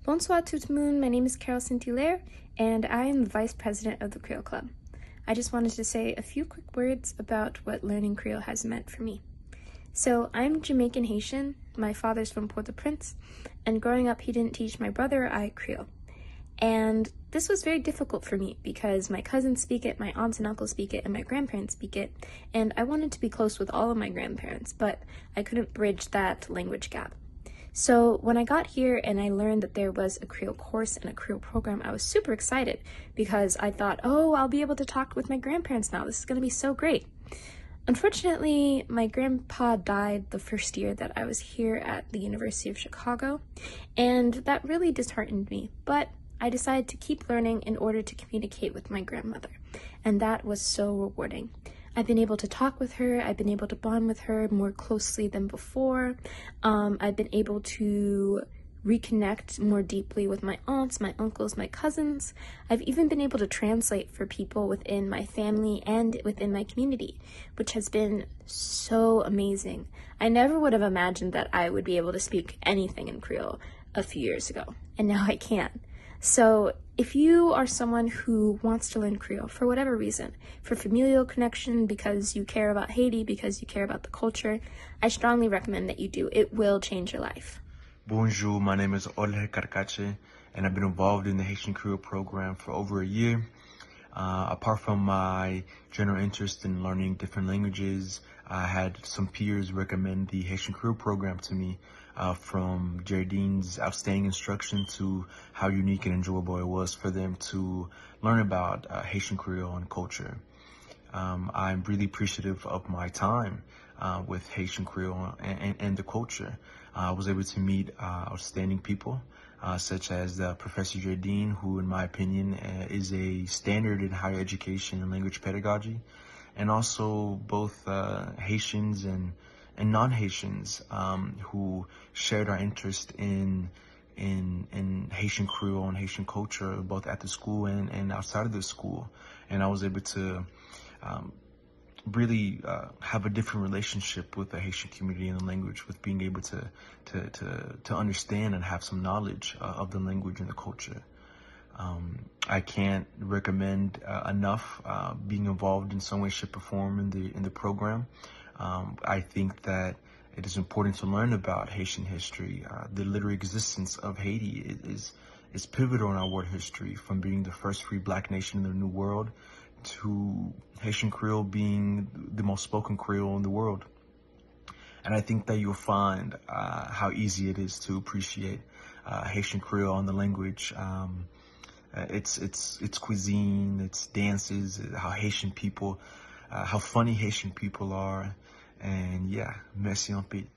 Bonsoir tout le monde, my name is Carole Saint-Hilaire, and I am the Vice President of the Creole Club. I just wanted to say a few quick words about what learning Creole has meant for me. So I'm Jamaican Haitian, my father's from Port-au-Prince, and growing up he didn't teach my brother or I Creole. And this was very difficult for me because my cousins speak it, my aunts and uncles speak it, and my grandparents speak it, and I wanted to be close with all of my grandparents, but I couldn't bridge that language gap. So when I got here and I learned that there was a Creole course and a Creole program, I was super excited because I thought, oh, I'll be able to talk with my grandparents now. This is going to be so great. Unfortunately, my grandpa died the first year that I was here at the University of Chicago, and that really disheartened me. But I decided to keep learning in order to communicate with my grandmother, and that was so rewarding. I've been able to talk with her, I've been able to bond with her more closely than before. I've been able to reconnect more deeply with my aunts, my uncles, my cousins. I've even been able to translate for people within my family and within my community, which has been so amazing. I never would have imagined that I would be able to speak anything in Creole a few years ago, and now I can. So if you are someone who wants to learn Creole for whatever reason, for familial connection, because you care about Haiti, because you care about the culture, I strongly recommend that you do. It will change your life. Bonjour, my name is Ulysse, and I've been involved in the Haitian Creole program for over a year. Apart from my general interest in learning different languages, I had some peers recommend the Haitian Creole program to me, from Jardine's outstanding instruction to how unique and enjoyable it was for them to learn about Haitian Creole and culture. I'm really appreciative of my time with Haitian Creole and the culture. I was able to meet outstanding people, such as Professor Jardine, who in my opinion is a standard in higher education and language pedagogy, and also both Haitians and non-Haitians who shared our interest in Haitian Creole and Haitian culture, both at the school and outside of the school. And I was able to really have a different relationship with the Haitian community and the language, with being able to understand and have some knowledge of the language and the culture. I can't recommend enough being involved in some way, shape, or form in the program. I think that it is important to learn about Haitian history. The literary existence of Haiti is pivotal in our world history, from being the first free Black nation in the New World to Haitian Creole being the most spoken Creole in the world. And I think that you'll find how easy it is to appreciate Haitian Creole and the language. Its cuisine, its dances, how Haitian people, how funny Haitian people are, and yeah, merci en paix.